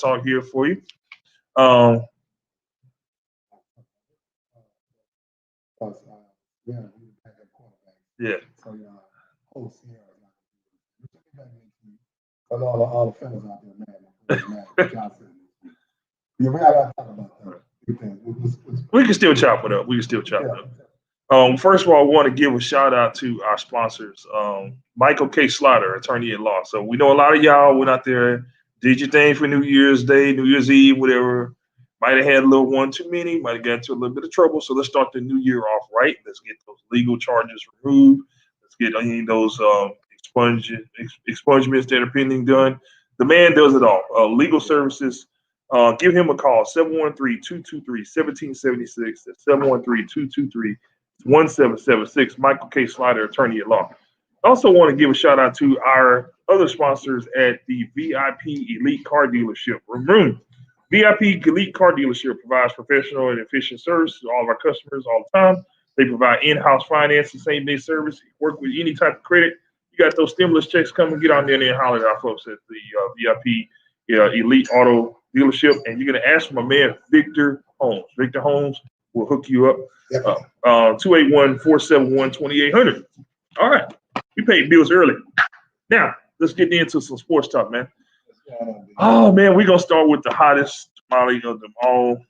talk here for you. Um, Yeah, we back at quarterback. yeah. So whole Sierra is not gonna be for all the fellas out there, man. Yeah, we gotta talk about that. We can still chop it up. We can still chop it up. First of all, I want to give a shout out to our sponsors, Michael K. Slaughter, attorney at law. So we know a lot of y'all went out there, did your thing for New Year's Day, New Year's Eve, whatever. Might have had a little one too many, might have got into a little bit of trouble. So let's start the new year off right. Let's get those legal charges removed. Let's get any of those expungements that are pending done. The man does it all. Legal services. Give him a call, 713-223-1776. That's 713-223-1776. Michael K. Slider, attorney at law. I also want to give a shout out to our other sponsors at the VIP Elite Car Dealership. Room. VIP Elite Car Dealership provides professional and efficient service to all of our customers all the time. They provide in-house financing, same-day service, work with any type of credit. You got those stimulus checks coming, get on there and holler at our folks at the VIP Elite Auto Dealership, and you're going to ask for my man, Victor Holmes. Victor Holmes will hook you up. 281-471-2800. All right. We paid bills early. Now, let's get into some sports talk, man. Oh, man, we're going to start with the hottest tamale of them all.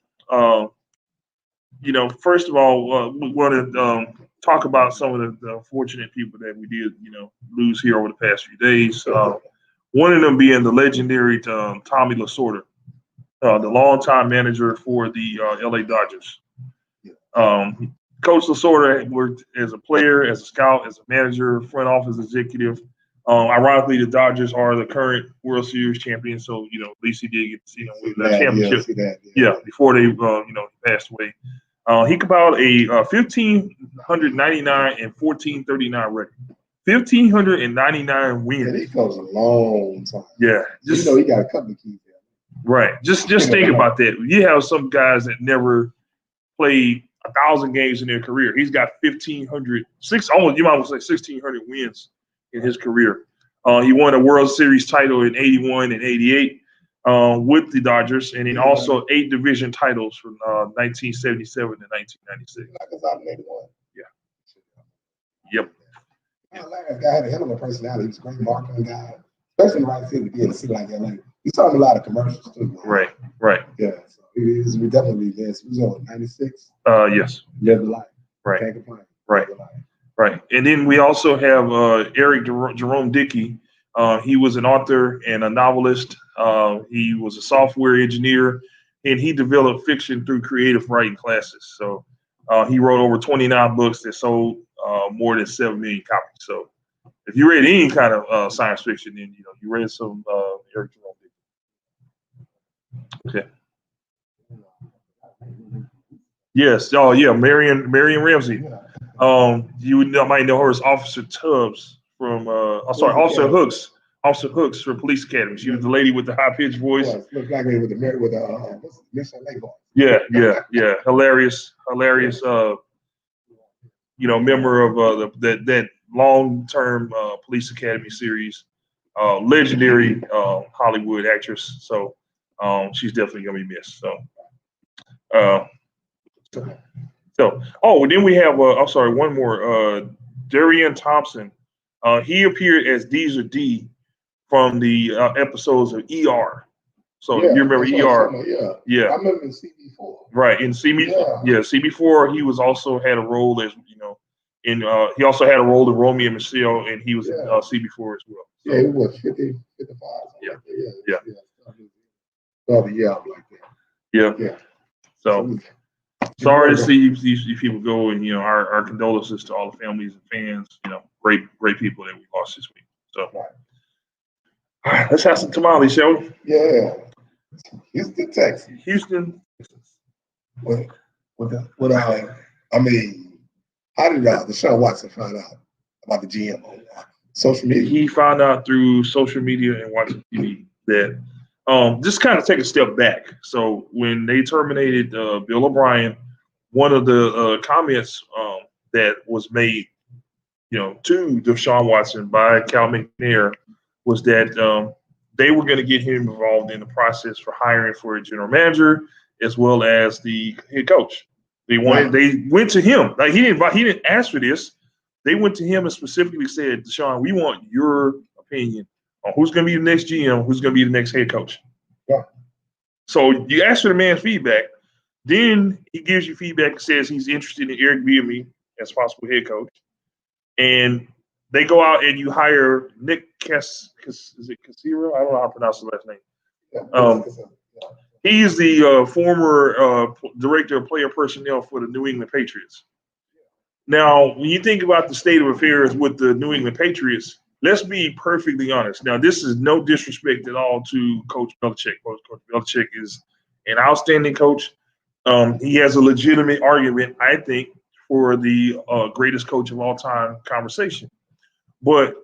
First of all, we want to talk about some of the unfortunate people that we did, lose here over the past few days. One of them being the legendary Tommy Lasorda, the longtime manager for the LA Dodgers. Coach Lasorda worked as a player, as a scout, as a manager, front office executive. Ironically, the Dodgers are the current World Series champions, so at least he did get to see them win that championship. Before they passed away. He compiled a 1,599 and 1,439 record. 1,599 wins. Yeah, he goes a long time. Yeah, he got a couple of keys there. Right. Just think about that. You have some guys that never played 1,000 games in their career. He's got 1,500, you might say 1,600 wins in his career. He won a World Series title in '81 and '88 with the Dodgers, and then also 8 division titles from 1977 to 1996. Yeah. Yep. That guy had a hell of a personality. He was a great marketing guy, especially in the right city to be in a city like LA. He saw him a lot of commercials too. Right. Yeah, so we definitely this. He was on 96. Yes. Live the life. Right. Can't complain. Right. And then we also have Eric Jerome Dickey. He was an author and a novelist. He was a software engineer, and he developed fiction through creative writing classes. So he wrote over 29 books that sold more than 7 million copies. So if you read any kind of science fiction, then you read some Eric Jerome Dickey. Okay. Yes. Oh yeah, Marion Ramsey. You might know her as Officer Tubbs from Officer Hooks. Officer Hooks from Police Academy. She was the lady with the high pitched voice. Looked like me with the Miss LA voice. Yeah. Hilarious. Member of that long term Police Academy series. Legendary Hollywood actress. So she's definitely gonna be missed. Then we have one more. Darian Thompson. He appeared as Deezer D from the episodes of ER. So you remember ER? Yeah. I remember in CB4. Right, in CB4, he was also had a role as he also had a role in Romeo and Michelle, and he was in CB4 as well. So, he was 50, 55. Yeah. So sorry to see these people go, and our condolences to all the families and fans. Great people that we lost this week. So, all right, let's have some tamales, shall we? Yeah. Houston, Texas. How did Deshaun Watson find out about the GM on social media? He found out through social media and watching TV that just kind of take a step back. So when they terminated Bill O'Brien, one of the comments that was made, to Deshaun Watson by Cal McNair was that they were going to get him involved in the process for hiring for a general manager as well as the head coach. They went to him. Like he didn't ask for this. They went to him and specifically said, Deshaun, we want your opinion on who's going to be the next GM, who's going to be the next head coach. Yeah. So you ask for the man's feedback. Then he gives you feedback and says he's interested in Eric Bieniemy as possible head coach. And they go out and you hire Nick Cassera? I don't know how to pronounce the last name. Yeah. He's the former director of player personnel for the New England Patriots. Now, when you think about the state of affairs with the New England Patriots, let's be perfectly honest. Now, this is no disrespect at all to Coach Belichick. Coach Belichick is an outstanding coach. He has a legitimate argument, I think, for the greatest coach of all time conversation. But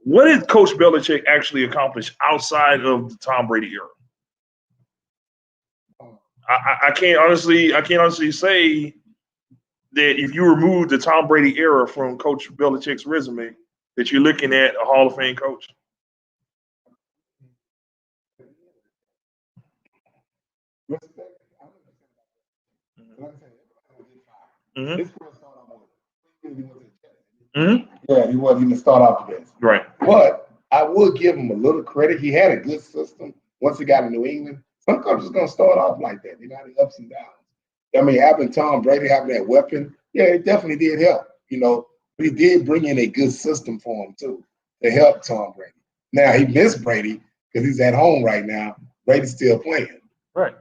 what did Coach Belichick actually accomplish outside of the Tom Brady era? I can't honestly say that if you remove the Tom Brady era from Coach Belichick's resume, that you're looking at a Hall of Fame coach. Yeah, he wasn't even start off the best. Right. But I would give him a little credit. He had a good system once he got to New England. Some coaches going to start off like that. They got the ups and downs. I mean, having Tom Brady, having that weapon, yeah, it definitely did help, But he did bring in a good system for him, too, to help Tom Brady. Now, he missed Brady because he's at home right now. Brady's still playing. Right.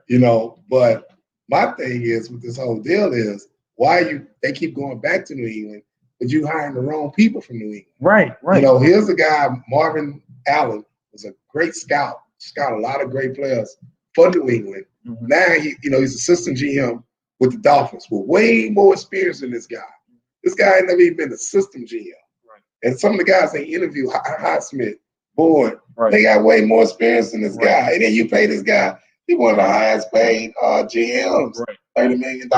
But my thing is with this whole deal is they keep going back to New England, but you hiring the wrong people from New England. Right. Here's a guy, Marvin Allen, was a great scout a lot of great players for New England. Mm-hmm. Now, he's assistant GM with the Dolphins with way more experience than this guy. This guy ain't never even been a system GM. Right. And some of the guys they interview, Highsmith, Boyd, they got way more experience than this guy. And then you pay this guy, he's one of the highest paid GMs, $30 million.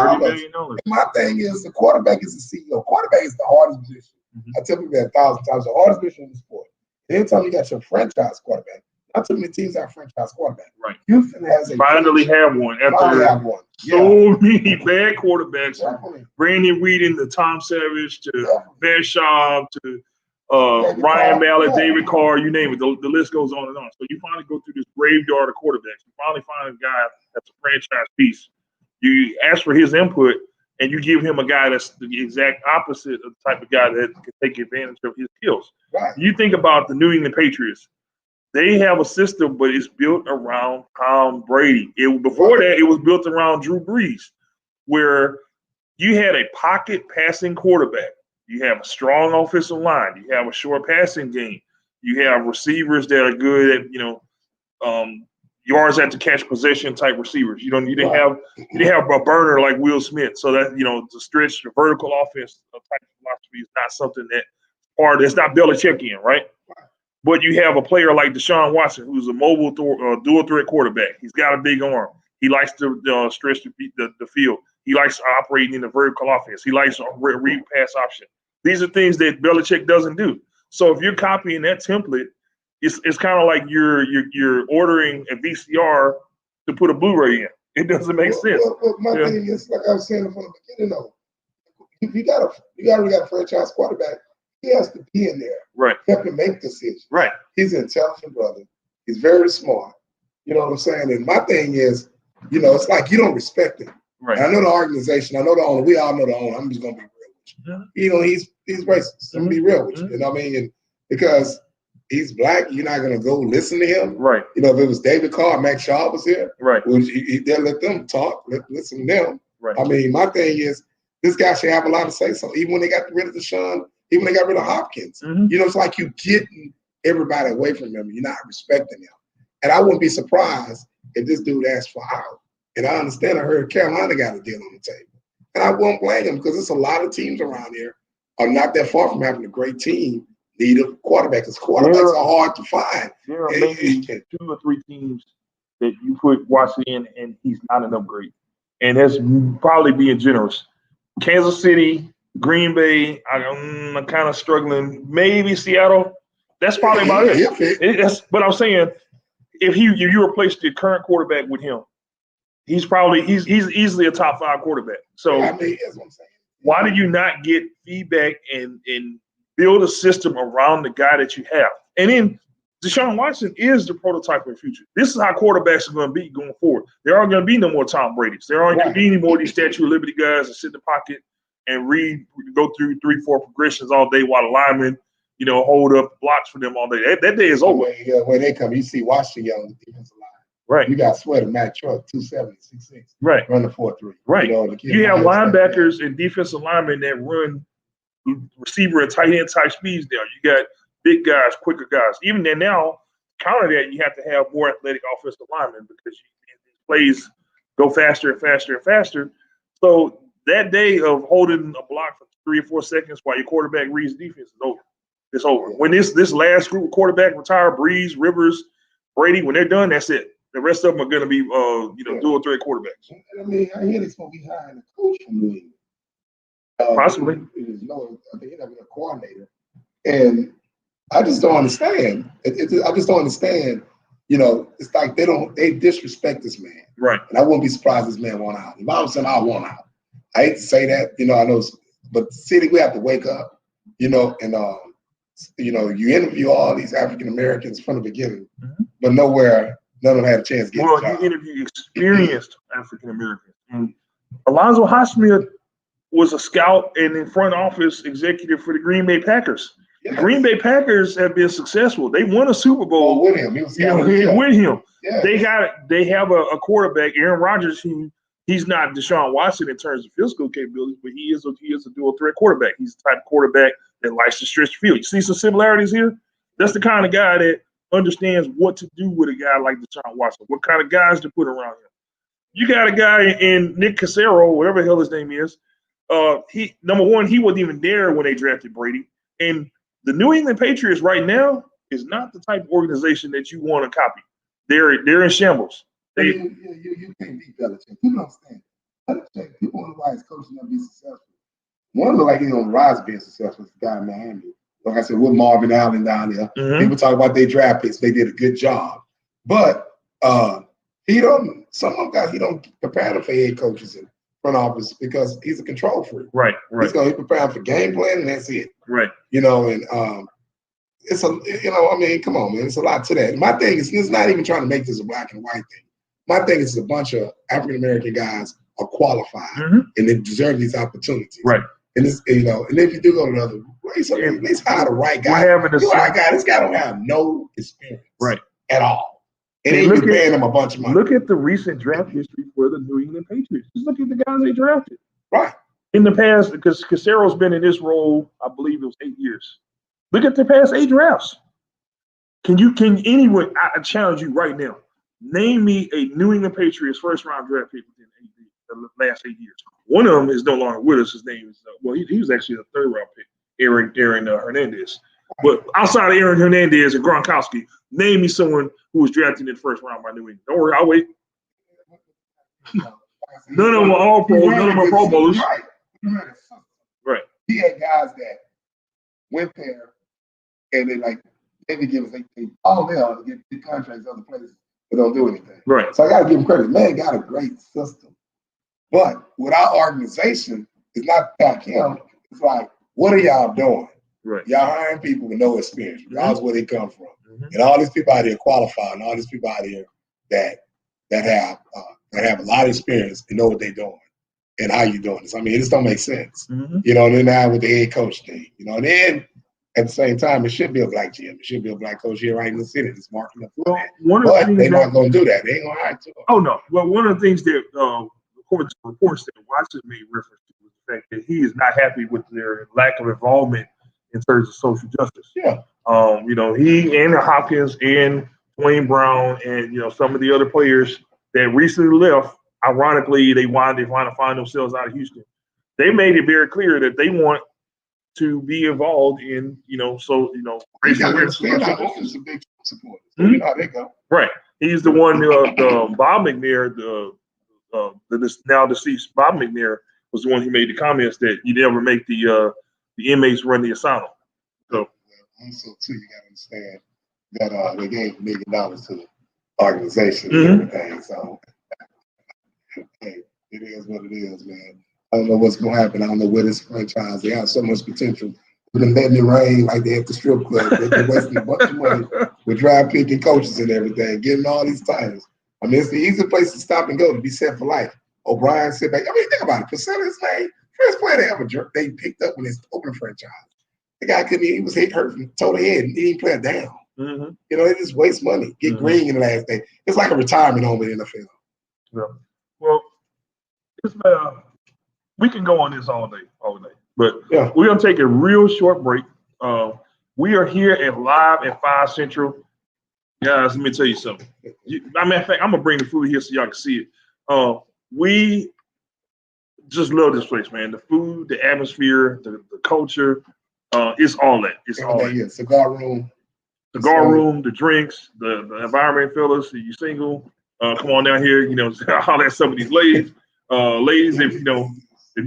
My thing is the quarterback is the CEO. Quarterback is the hardest position. Mm-hmm. I tell people that 1,000 times, the hardest position in the sport. Anytime you got your franchise quarterback, not too many teams have franchise quarterback. Right. Houston has finally have one after so many bad quarterbacks. Definitely. Brandon Weeden to Tom Savage to Basham to Ryan Mallett, David Carr, you name it. The list goes on and on. So you finally go through this graveyard of quarterbacks. You finally find a guy that's a franchise piece. You ask for his input, and you give him a guy that's the exact opposite of the type of guy that can take advantage of his skills. Right. You think about the New England Patriots. They have a system, but it's built around Tom Brady. Before that, it was built around Drew Brees, where you had a pocket passing quarterback. You have a strong offensive line. You have a short passing game. You have receivers that are good at, yards after catch possession type receivers. You didn't have a burner like Will Smith. So that, to stretch the vertical offense type of philosophy is not something it's not Belichickian, right? But you have a player like Deshaun Watson, who's a mobile dual threat quarterback. He's got a big arm. He likes to stretch the field. He likes operating in the vertical offense. He likes a read pass option. These are things that Belichick doesn't do. So if you're copying that template, it's kind of like you're ordering a VCR to put a Blu-ray in. It doesn't make sense. My thing is, like I was saying from the beginning, though, if you got a franchise quarterback, he has to be in there. Right. Help him make decisions. Right. He's an intelligent brother. He's very smart. You know what I'm saying? And my thing is, it's like you don't respect him. Right. And I know the organization. I know the owner. We all know the owner. I'm just gonna be real with you. He's racist. I'm gonna be real with you. You know what I mean? And because he's black, you're not gonna go listen to him. Right. If it was David Carr, Max Shaw was here. Right. Well, they'll let them talk. Listen to them. Right. I mean, my thing is, this guy should have a lot to say. So even when they got rid of Deshaun. Even when they got rid of Hopkins, it's like you getting everybody away from him. You're not respecting him. And I wouldn't be surprised if this dude asked for out. And I understand I heard Carolina got a deal on the table. And I won't blame him because there's a lot of teams around here are not that far from having a great team need a quarterback because quarterbacks are hard to find. There are maybe 2 or 3 teams that you put Watson in and he's not an upgrade. And that's probably being generous. Kansas City, Green Bay, I'm kind of struggling. Maybe Seattle. That's probably about it. But But I'm saying if you replace the current quarterback with him, he's easily a top 5 quarterback. So I mean, that's what I'm saying. why do you not get feedback and build a system around the guy that you have? And then Deshaun Watson is the prototype of the future. This is how quarterbacks are going to be going forward. There aren't going to be no more Tom Brady's. There aren't going to be any more of these Statue of Liberty guys that sit in the pocket and go through 3-4 progressions all day while the linemen, hold up blocks for them all day. That day is over. When they come, you see Washington on the defensive line. Right. You got Sweater, Matt Truck, 270, 6'6". Right. Run the 4-3. Right. You have linebackers and defensive linemen that run receiver and tight end type speeds now. You got big guys, quicker guys. Even then now, counter that, you have to have more athletic offensive linemen because these plays go faster and faster and faster. So that day of holding a block for 3 or 4 seconds while your quarterback reads defense is over. It's over. When this last group of quarterback retire, Breeze, Rivers, Brady, when they're done, that's it. The rest of them are going to be, dual threat quarterbacks. I mean, I hear they're supposed to be hiring a coach from New England. Possibly. I think he's not a coordinator. And I just don't understand. I just don't understand. It's like they disrespect this man. Right. And I wouldn't be surprised this man won out. If I was saying I won out, I hate to say that, I know, but city, we have to wake up, and you interview all these African Americans from the beginning, but nowhere none of them had a chance to get a job. You interview experienced African Americans. And Alonzo Highsmith was a scout and in front office executive for the Green Bay Packers. Yeah. The Green Bay Packers have been successful. They won a Super Bowl with him. He was with him. Yeah. They have a quarterback, Aaron Rodgers, who he's not Deshaun Watson in terms of physical capabilities, but he is a dual threat quarterback. He's the type of quarterback that likes to stretch the field. You see some similarities here? That's the kind of guy that understands what to do with a guy like Deshaun Watson, what kind of guys to put around him. You got a guy in Nick Cassero, whatever the hell his name is. Number one, he wasn't even there when they drafted Brady. And the New England Patriots right now is not the type of organization that you want to copy. They're in shambles. You can't beat Belichick. People don't understand. Belichick, people wonder why his coach never be successful. One look like he's on the rise being successful. The guy in Miami. Like I said, with Marvin Allen down there. Mm-hmm. People talk about their draft picks. They did a good job. But some of them guys, he don't prepare them for head coaches in front office because he's a control freak. Right. He's going to prepare for game plan and that's it. Right. And it's come on, man. It's a lot to that. My thing is, it's not even trying to make this a black and white thing. My thing is a bunch of African-American guys are qualified and they deserve these opportunities. Right. And it's, and if you do go to another race, at least hire the right guy. This guy don't have no experience at all. And then you're paying him a bunch of money. Look at the recent draft history for the New England Patriots. Just look at the guys they drafted. Right. In the past, because Casero's been in this role, I believe it was 8 years. Look at the past 8 drafts. Can anyone, I challenge you right now, name me a New England Patriots first round draft pick within the last 8 years. One of them is no longer with us. His name is, he was actually a 3rd round pick, Aaron Hernandez. But outside of Aaron Hernandez and Gronkowski, name me someone who was drafted in the first round by New England. Don't worry, I'll wait. None of them are all pros. None of them are Pro Bowlers. Right. He had guys that went there and they give us all there to get big contracts other places, but don't do anything. Right. So I got to give him credit. Man got a great system, but with our organization, it's not like him. It's like, what are y'all doing? Right. Y'all hiring people with no experience, regardless where they come from, and all these people out here qualified, and all these people out here that have a lot of experience and know what they're doing and how you doing this. I mean, it just don't make sense. And then now with the head coach thing, and then at the same time, it should be a black GM. It should be a black coach here right in the city that's marking up for that. But they're not going to do that. They ain't going to hire to. Oh, no. Well, one of the things that according to reports that Watson made reference to was the fact that he is not happy with their lack of involvement in terms of social justice. Yeah. He and Hopkins and Dwayne Brown and, some of the other players that recently left, ironically, they want to find themselves out of Houston. They made it very clear that they want to be involved in, racial awareness. Is a big supporter. So you know how they go. Right. He's the one, Bob McNair, the now deceased Bob McNair was the one who made the comments that you never make the inmates run the asylum. So also too, you got to understand that they gave $1 million to organization and everything. So hey, it is what it is, man. I don't know what's gonna happen. I don't know where this franchise. They have so much potential. We've been letting it rain like they at the strip club. They're wasting a bunch of money with draft picking coaches and everything, getting all these titles. I mean, it's the easy place to stop and go to be set for life. O'Brien sit back. I mean, think about it. Priscilla's name, first player they picked up when it's open franchise. The guy couldn't even, he was hurt from toe to head and he didn't play it down. Mm-hmm. You know, they just waste money. Get green in the last day. It's like a retirement home in the NFL. Yeah. Well, we can go on this all day. But we're going to take a real short break. We are here at Live at 5 Central. Guys, let me tell you something. Matter of fact, I'm going to bring the food here so y'all can see it. We just love this place, man. The food, the atmosphere, the culture, it's all that. It's all that. Yeah, cigar room. Cigar room, the drinks, the environment, fellas. You single, come on down here, holler at some of these ladies. Ladies, if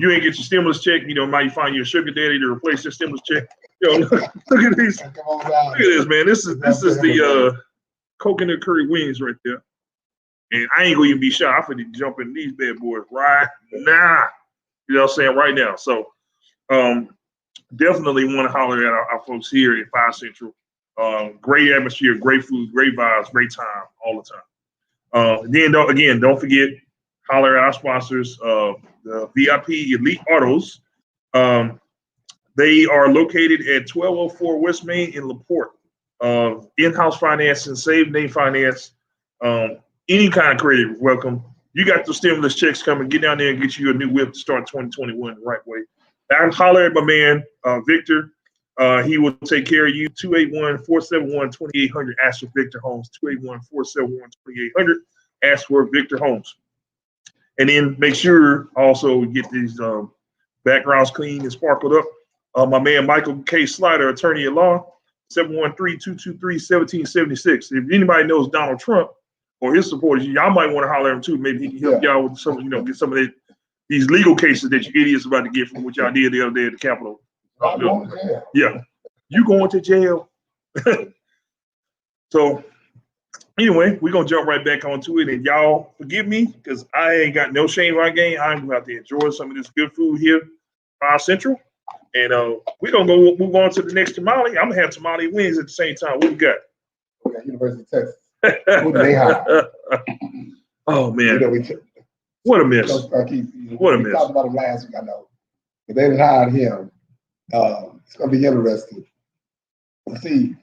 you ain't get your stimulus check, might find you a sugar daddy to replace your stimulus check. Look at these. Look at this, man. This is the coconut curry wings right there. And I ain't gonna even be shy. I'm finna jump in these bad boys right now. You know what I'm saying? Right now. So definitely want to holler at our folks here at 5 Central. Great atmosphere, great food, great vibes, great time all the time. Don't forget, holler at our sponsors, the VIP Elite Autos. They are located at 1204 West Main in LaPorte. In-house financing, save name finance, any kind of credit, welcome. You got the stimulus checks coming. Get down there and get you a new whip to start 2021 the right way. I'm holler at my man, Victor. He will take care of you. 281-471-2800. Ask for Victor Holmes. 281-471-2800. Ask for Victor Holmes. And then make sure also get these backgrounds clean and sparkled up. My man, Michael K. Slider, attorney at law, 713-223-1776. If anybody knows Donald Trump or his supporters, y'all might want to holler at him too. Maybe he can help y'all with some, get some of these legal cases that you idiots about to get from what y'all did the other day at the Capitol. Yeah, you going to jail. So anyway, we're going to jump right back onto it. And y'all forgive me because I ain't got no shame in my game. I'm about to enjoy some of this good food here, 5 Central. And we're going to move on to the next tamale. I'm going to have tamale wings at the same time. What we got? We got University of Texas. Who do they hire? Oh, man. What a miss. What a miss. We talked about him last week, I know. But they didn't hire him. It's going to be interesting to see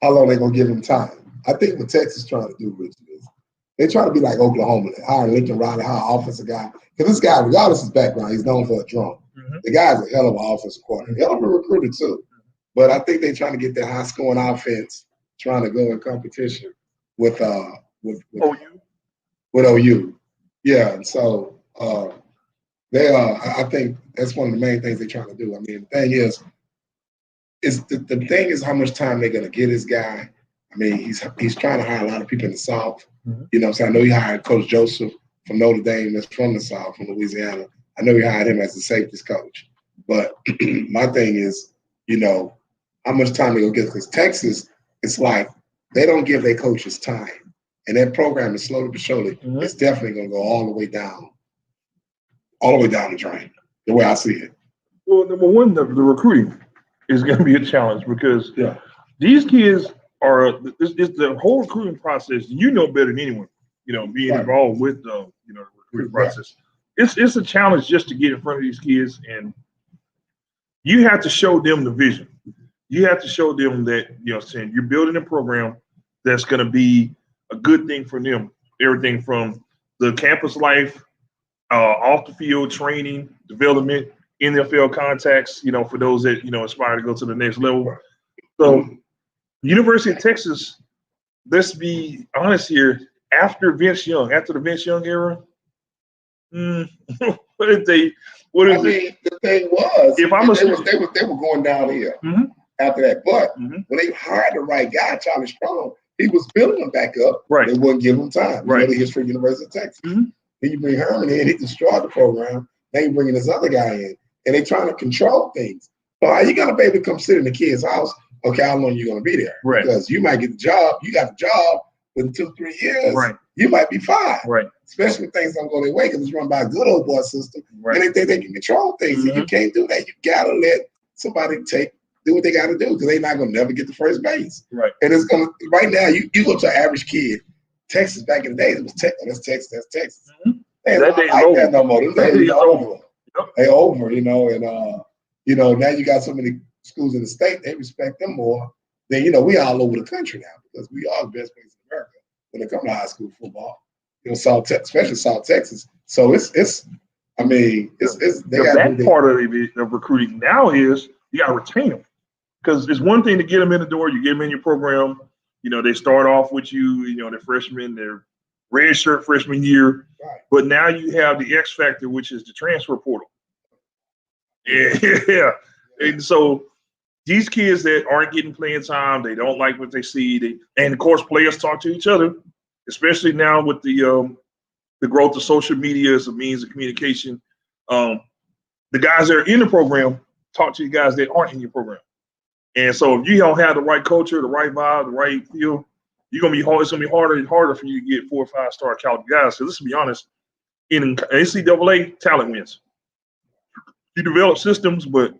how long they're going to give him time. I think what Texas is trying to do, Richard, is they try to be like Oklahoma, hire Lincoln Riley, hire an offensive guy. Because this guy, regardless of his background, he's known for a drum. Mm-hmm. The guy's a hell of an offensive coordinator, hell of a recruiter too. But I think they're trying to get that high-scoring offense, trying to go in competition with OU. Yeah, and so they are. I think that's one of the main things they're trying to do. I mean, the thing is the thing is how much time they're going to get this guy. I mean, he's trying to hire a lot of people in the South. Mm-hmm. You know what I'm saying? I know he hired Coach Joseph from Notre Dame that's from the South, from Louisiana. I know he hired him as the safeties coach. But my thing is, how much time they're going to get. Because Texas, it's like they don't give their coaches time. And that program is slowly but surely, it's definitely going to go all the way down the drain, the way I see it. Well, number one, the recruiting is going to be a challenge because these kids are it's the whole recruiting process. You know better than anyone, being involved with the recruiting process. It's a challenge just to get in front of these kids, and you have to show them the vision. You have to show them that you're building a program that's going to be a good thing for them. Everything from the campus life, off the field training, development, NFL contacts. For those that aspire to go to the next level. So, University of Texas. Let's be honest here. After the Vince Young era. What did they? The thing was, they were going downhill after that. But when they hired the right guy, Charlie Strong, he was building them back up. Right. They wouldn't give him time. You know the history of University of Texas. Mm-hmm. Then you bring Herman in, he destroyed the program. Then you bringing this other guy in, and they trying to control things. So how you gonna be able to come sit in the kid's house? Okay, how long are you gonna be there? Right. Because you might get the job. You got the job, in 2-3 years, Right. you might be fine. Right. Especially when things don't go their way because it's run by a good old boy system. Right. And they think they can control things. And you can't do that. You gotta let somebody do what they gotta do because they're not gonna never get to first base. Right. And it's gonna right now, you go to an average kid, Texas back in the days, it was Texas, that's Texas. They ain't like that no more. They're over. Yep. They're over, and now you got so many schools in the state, they respect them more. Then we all over the country now because we are the best place in America when it comes to high school football. Especially South Texas. So it's that part of recruiting now is you got to retain them because it's one thing to get them in the door. You get them in your program. They start off with you. They're freshmen. They're red shirt freshman year. Right. But now you have the X factor, which is the transfer portal. Yeah. And so these kids that aren't getting playing time, they don't like what they see. And of course, players talk to each other, especially now with the growth of social media as a means of communication. The guys that are in the program talk to the guys that aren't in your program. And so if you don't have the right culture, the right vibe, the right feel, it's gonna be harder and harder for you to get 4 or 5 star caliber guys. So let's be honest, in NCAA, talent wins. You develop systems, but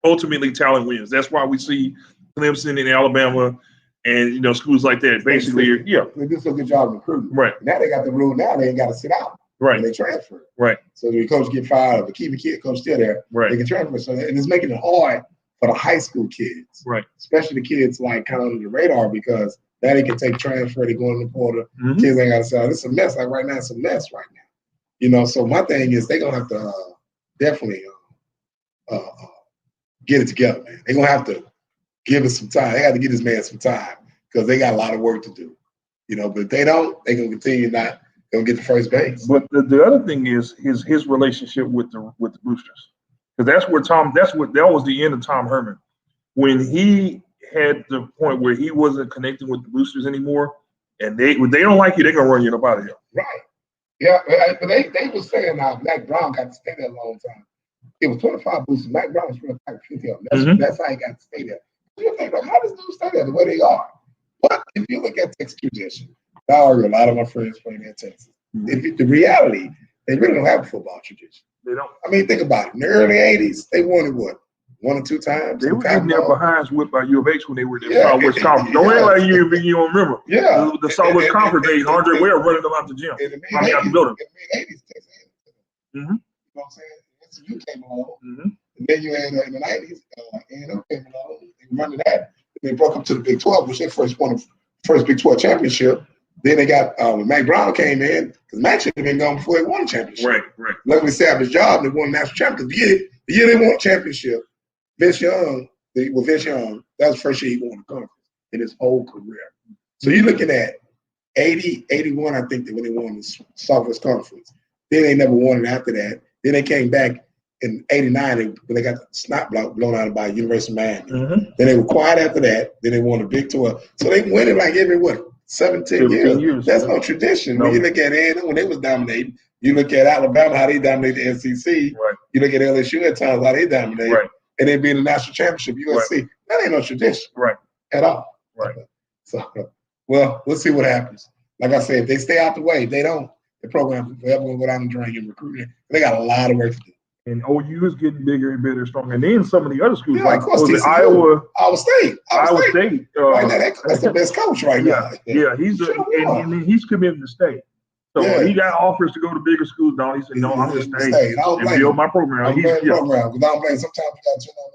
ultimately talent wins. That's why we see Clemson and Alabama and schools like that. Basically, they do so good job recruiting. Right. Now they got the rule. Now they ain't got to sit out. Right. When they transfer. Right. So the coach get fired, but keep the kid coach still there. Right. They can transfer. So and it's making it hard for the high school kids. Right. Especially the kids like kind of under the radar because now they can take transfer. They go in the portal. Kids ain't got to say, "This is a mess." Like right now, it's a mess right now. So my thing is they're gonna have to definitely get it together, man. They're gonna have to give it some time. They got to give this man some time because they got a lot of work to do. But if they don't, they're gonna continue not gonna get to first base. But the other thing is his relationship with the boosters, because that was the end of Tom Herman when he had the point where he wasn't connecting with the boosters anymore, and they don't like you, they're gonna run you up out of here. Right. Yeah, but they were saying Mack Brown got to stay there a long time. It was 25 boosters. Mack Brown was real tight 50 of them. That's how he got to stay there. You think, how does dudes stay there the way they are? But if you look at Texas tradition, I argue a lot of my friends playing in Texas. The reality, they really don't have a football tradition. They don't. I mean, think about it. In the early 80s, they won it, 1 or 2 times? They were getting their behinds whipped by U of H when they were in the Yeah. Southwest Conference. Don't act like you don't remember. Yeah. The Southwest Conference days, Andre Ware running them out the gym. In the out the building. mid-80s, Texas had it. Mhm. You know what I'm saying? SMU came along. Mhm. And then you had in the 90s, A&M came along. They running that. They broke up to the Big 12, which they first won the first Big 12 championship. Then they got when Mack Brown came in, because Mack should have been gone before they won a championship. Right. Luckily, saved his job and they won a national championship. The year they won a championship, Vince Young, that was the first year he won the conference in his whole career. So you're looking at 80, 81, I think, when they won the Southwest Conference. Then they never won it after that. Then they came back in 89 when they got the snot block blown out by University of Miami. Then they were quiet after that. Then they won the Big 12. So they win it like every 17 years. That's no tradition. No. When you look at A&M when they was dominating, you look at Alabama, how they dominated the SEC. Right. You look at LSU at times, how they dominated. Right. And they beat the national championship, USC. Right. That ain't no tradition. Right. At all. Right. So, well, we'll see what happens. Like I said, if they stay out the way, if they don't, the program is forever going to go down the drain in recruiting. They got a lot of work to do. And OU is getting bigger and better, stronger. And then some of the other schools, like TCU, Iowa State. Right now, that's the best coach right now. Yeah, and he's committed to stay. So he got offers to go to bigger schools. Now he said, "No, I'm just staying and build my program." I'm playing program because I'm playing. Sometimes you got to turn on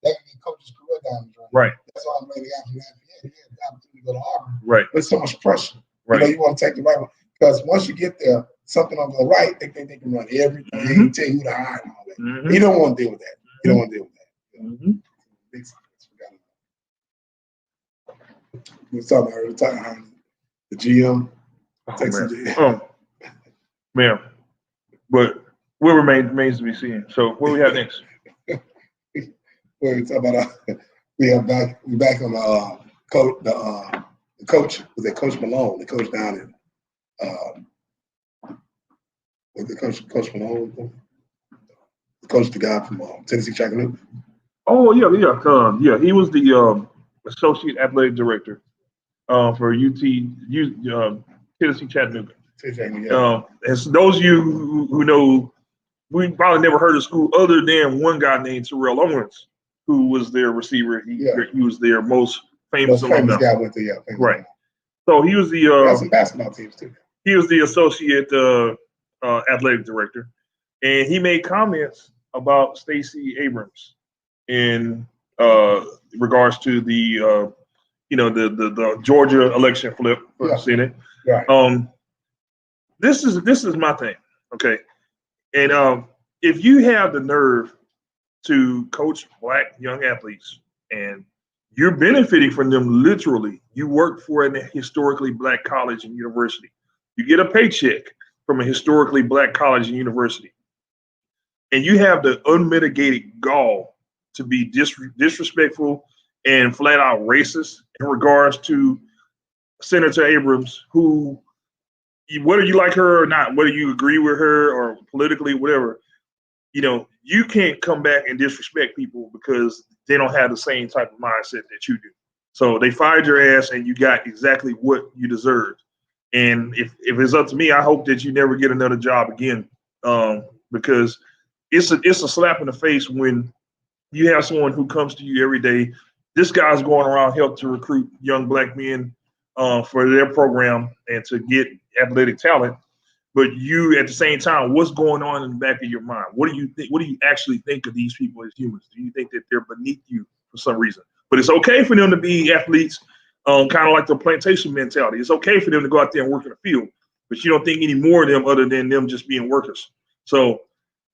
they can get coaches' career down the drain. Right. That's why I'm playing the guy from Lafayette. He had the opportunity to go to Auburn. Right. But it's so much pressure. Right. You want to take the right one because once you get there, something on the right, they think they can run everything. They can tell you who to hire and all that. You don't want to deal with that. You don't want to deal with that. Big secrets. We were talking about retiring the GM. Texas GM. Man. But what remains to be seen. So what do we have next? We talk about we're back on the coach. Was it Coach Malone? The coach down in was the Coach Malone? The guy from Tennessee Chattanooga. Oh yeah. He was the associate athletic director for Tennessee Chattanooga. Yeah. As those of you who know, we probably never heard of school other than one guy named Terrell Owens, who was their receiver. He was their most famous guy went to right. So he was they had some basketball teams too. He was the associate athletic director, and he made comments about Stacey Abrams in regards to the the Georgia election flip for the Senate. Right. This is my thing, okay? And if you have the nerve to coach black young athletes and you're benefiting from them literally, you work for a historically black college and university. You get a paycheck from a historically black college and university. And you have the unmitigated gall to be disrespectful and flat out racist in regards to Senator Abrams, who, whether you like her or not, whether you agree with her or politically, whatever, you can't come back and disrespect people because they don't have the same type of mindset that you do. So they fired your ass and you got exactly what you deserved. And if it's up to me, I hope that you never get another job again, because it's a slap in the face when you have someone who comes to you every day. This guy's going around helping to recruit young black men for their program and to get athletic talent. But you, at the same time, what's going on in the back of your mind? What do you think? What do you actually think of these people as humans? Do you think that they're beneath you for some reason? But it's okay for them to be athletes, kind of like the plantation mentality. It's okay for them to go out there and work in the field, but you don't think any more of them other than them just being workers. So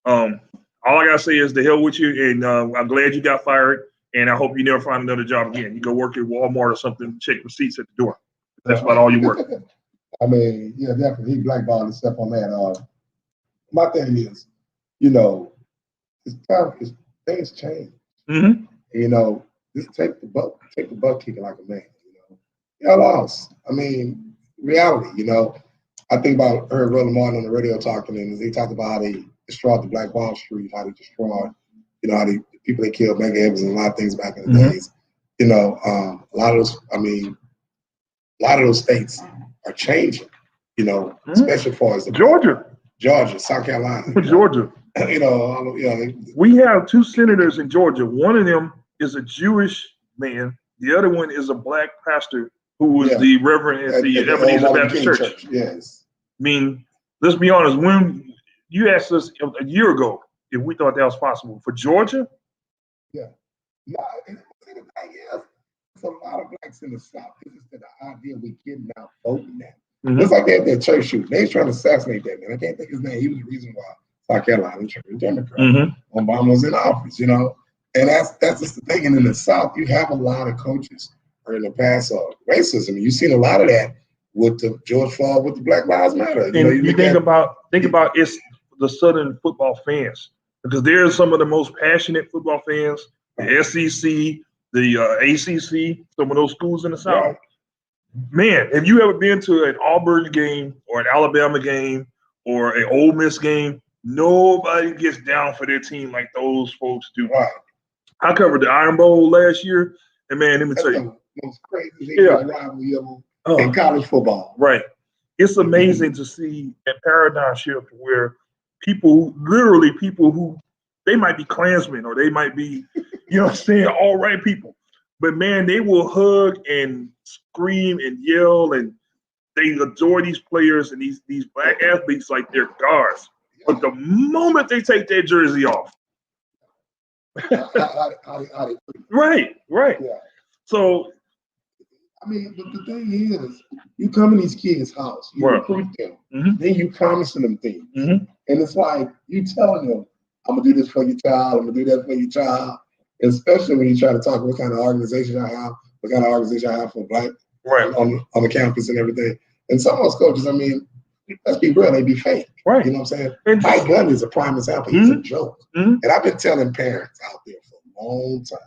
all I gotta say is the hell with you, and I'm glad you got fired, and I hope you never find another job again. You go work at Walmart or something, check receipts at the door. That's about all you work. I mean, yeah, definitely. He blackballed himself on that. My thing is, it's tough. Things change. Mm-hmm. Just take the butt kicking like a man. Y'all lost. I mean, reality. I think about heard Roland Martin on the radio talking, and they talked about how they destroyed the Black Wall Street, how they destroyed, how the people they killed, Medgar Evers, and a lot of things back in the days. A lot of those states are changing, especially as far as Georgia, South Carolina, Georgia. We have two senators in Georgia. One of them is a Jewish man. The other one is a black pastor who was the reverend at the Ebenezer Baptist Church. Yes. I mean, let's be honest. When you asked us a year ago if we thought that was possible for Georgia. Yeah. No, the thing is, there's a lot of blacks in the South. It's just that the idea we're getting out voting that. It's like they had that church shooting. They was trying to assassinate that man. I can't think his name. He was the reason why South Carolina turned Democrat. Obama was in office, And that's just the thing. And in the South, you have a lot of coaches who are in the past of racism. You've seen a lot of that with the George Floyd, with the Black Lives Matter. And you think about it's the Southern football fans, because they're some of the most passionate football fans. The SEC, the ACC, some of those schools in the South. Right. Man, have you ever been to an Auburn game or an Alabama game or an Ole Miss game? Nobody gets down for their team like those folks do. Right. I covered the Iron Bowl last year, and man, let me tell you, most crazy rivalry in college football. Right. It's amazing to see a paradigm shift where people who they might be Klansmen or they might be, all right people, but man, they will hug and scream and yell, and they adore these players and these black athletes like they're gods. But the moment they take their jersey off, right. Yeah. So, I mean, but the thing is, you come in these kids' house, you recruit them, then you promising them things, and it's like you telling them, "I'm gonna do this for your child. I'm gonna do that for your child." Especially when you try to talk what kind of organization I have, for black on the campus and everything. And some of those coaches, I mean, let's be real, they be fake. Right. You know what I'm saying? Mike Gundy is a prime example. He's a joke. And I've been telling parents out there for a long time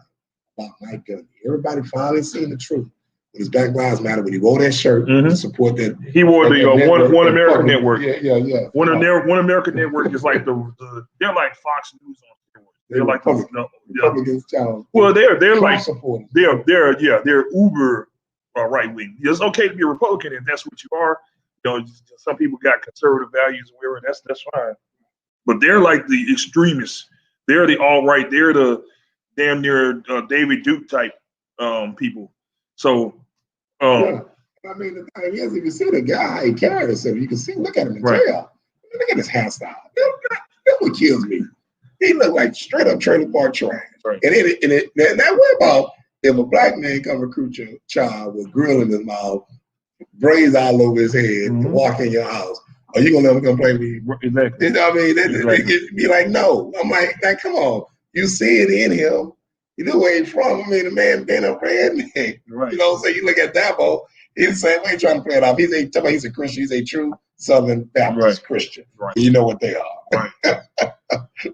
about Mike Gundy. Everybody finally seen the truth. With his Black Lives Matter, when he wore that shirt to support that. He wore the One American Network. Yeah. One American Network is like they're like Fox News on steroids. They're like Republicans challenge. Well, they're like supporters. they're uber right wing. It's okay to be a Republican if that's what you are. You know, some people got conservative values, whatever. That's fine. But they're like the extremists. They're the all right. They're the damn near David Duke type people. So, yeah. I mean, the thing is, if you see the guy how he carries himself, you can see. Look at him in jail. Look at his hairstyle. That's what kills me. He look like straight up trailer park trash. Right. And that way about if a black man come recruit your child with grill in his mouth, braids all over his head, and walk in your house, are you gonna let him come play with you? Exactly. You know what I mean? They be like, no. I'm like, come on. You see it in him. You know where he's from. I mean, the man been a redneck. Right. You know, so you look at Dabo, he's the same way trying to play it off. He's a Christian. He's a true Southern Baptist Christian. Right. You know what they are. Right.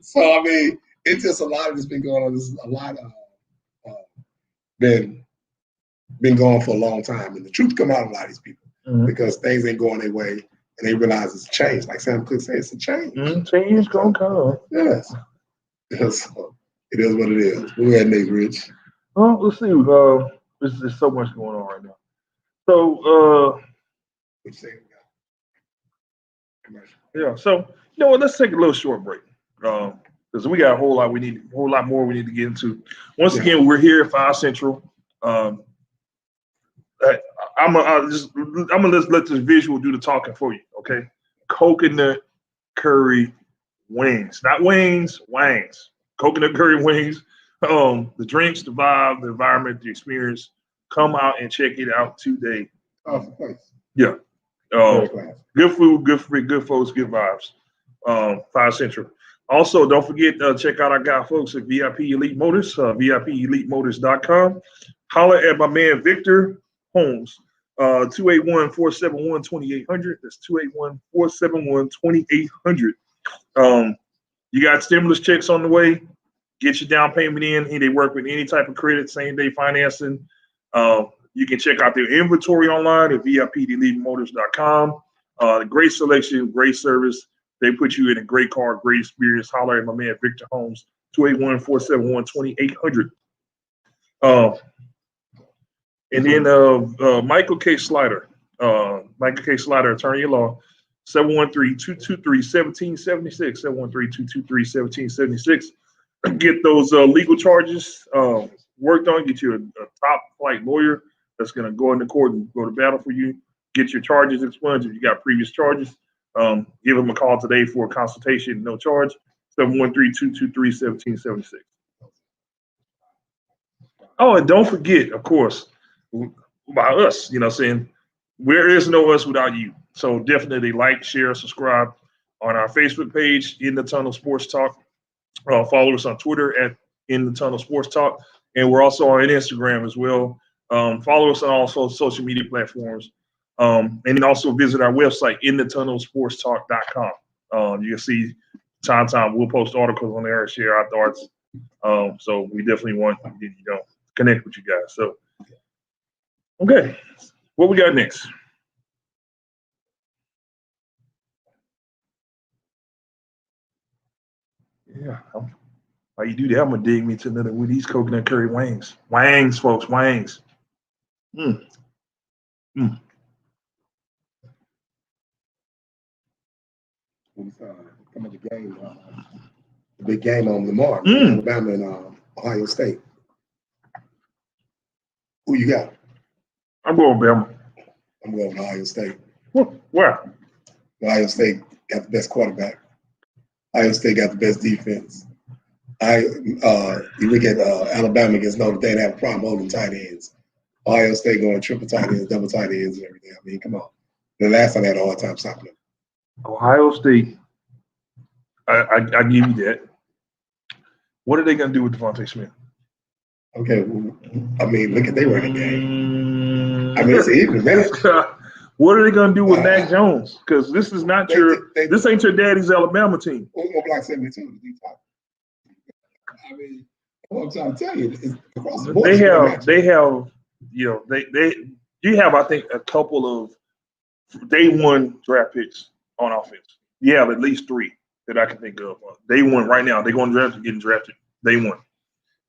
So, I mean, it's just a lot of this been going on. There's a lot of been going for a long time. And the truth come out of a lot of these people because things ain't going their way and they realize it's a change. Like Sam Cooke said, it's a change. Change gonna come. Yes. So, it is what it is. Who had Nate Rich? Well, let's see. There's so much going on right now. So, yeah. So, you know what? Let's take a little short break because we got a whole lot more we need to get into. Once again, we're here at 5 Central. I'm gonna just let this visual do the talking for you. Okay, coconut curry wings, not wings, wangs. Coconut curry wings. The drinks, the vibe, the environment, the experience. Come out and check it out today. Awesome place. Yeah. Good food, good folks, good vibes. 5 Central. Also, don't forget, check out our guy folks at VIP Elite Motors, VIPEliteMotors.com. Holler at my man Victor Holmes, 281-471-2800. That's 281-471-2800. You got stimulus checks on the way. Get your down payment in. They work with any type of credit, same-day financing. You can check out their inventory online at VIPEliteMotors.com. Great selection, great service. They put you in a great car, great experience. Holler at my man Victor Holmes, 281-471-2800. And then Michael K. Slider, attorney at law, 713-223-1776, 713-223-1776. Get those legal charges worked on. Get you a top flight lawyer that's going to go into court and go to battle for you. Get your charges expunged if you got previous charges. Give them a call today for a consultation, no charge, 713-223-1776. Oh, and don't forget, of course, about us, you know what I'm saying? There is no us without you. So definitely like, share, subscribe on our Facebook page, In the Tunnel Sports Talk. Follow us on Twitter at In the Tunnel Sports Talk. And we're also on Instagram as well. Follow us on all social media platforms. And then also visit our website, inthetunnelsportstalk.com. You can see time we'll post articles on there and share our thoughts. So we definitely want to connect with you guys. So, okay, what we got next? Yeah, how you do that? I'm gonna dig me to another with these coconut curry wings. Wangs, folks, wangs. I'm at the game, the big game on Lamar, Alabama and Ohio State. Who you got? I'm going Bama. I'm going with Ohio State. Where? Ohio State got the best quarterback. Ohio State got the best defense. You look at Alabama against Notre Dame, they have a problem holding tight ends. Ohio State going triple tight ends, double tight ends, and everything. I mean, come on. The last time they had a hard time stopping them. Ohio State, I give you that. What are they going to do with Devontae Smith? Okay, well, I mean, look at their running game. I mean, it's an even match. What are they going to do with Mac Jones? Because this is not this ain't your daddy's Alabama team. We're going to block 72. I mean, what I'm trying to tell you is across the board. You have, I think, a couple of day one draft picks on offense. You have at least 3 that I can think of. Day one right now, they're going to draft and getting drafted. Day one.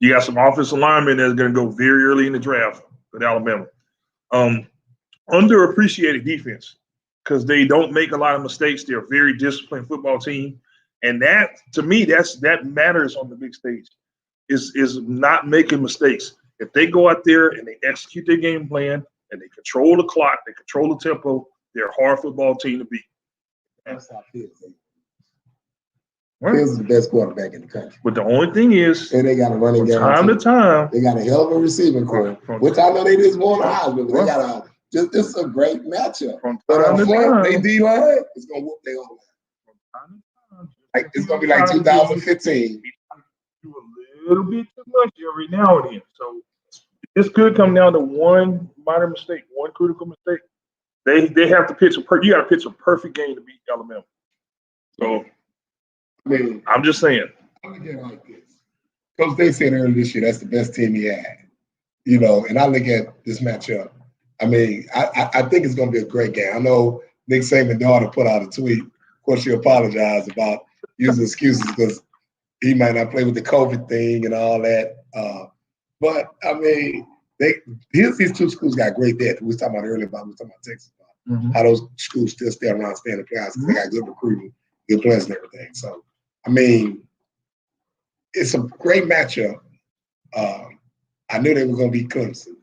You got some offensive linemen that's going to go very early in the draft with Alabama. Underappreciated defense because they don't make a lot of mistakes. They're a very disciplined football team, and that to me that matters on the big stage. Is not making mistakes. If they go out there and they execute their game plan and they control the clock, they control the tempo, they're a hard football team to beat. That's how Fields is. Fields is the best quarterback in the country. But the only thing is, and they got a running game. Time to time, they got a hell of a receiving core, which I know they just won the Heisman, but they got just a great matchup. From time to time, they D-line, it's gonna whoop their own. Like it's gonna be like 2015. Do a little bit too much every now and then. So this could come down to one minor mistake, one critical mistake. They have to pitch you got to pitch a perfect game to beat Alabama. So I mean, I'm just saying. I look at it like this. Coach Day said earlier this year that's the best team he had. You know, and I look at this matchup. I mean, I think it's going to be a great game. I know Nick Saban's daughter put out a tweet. Of course, she apologized about using excuses because he might not play with the COVID thing and all that. But I mean, these two schools got great depth. We was talking about earlier about Texas, how those schools still stay around, stay in the playoffs because they got good recruiting, good players, and everything. So, I mean, it's a great matchup. I knew they were going to beat Clemson.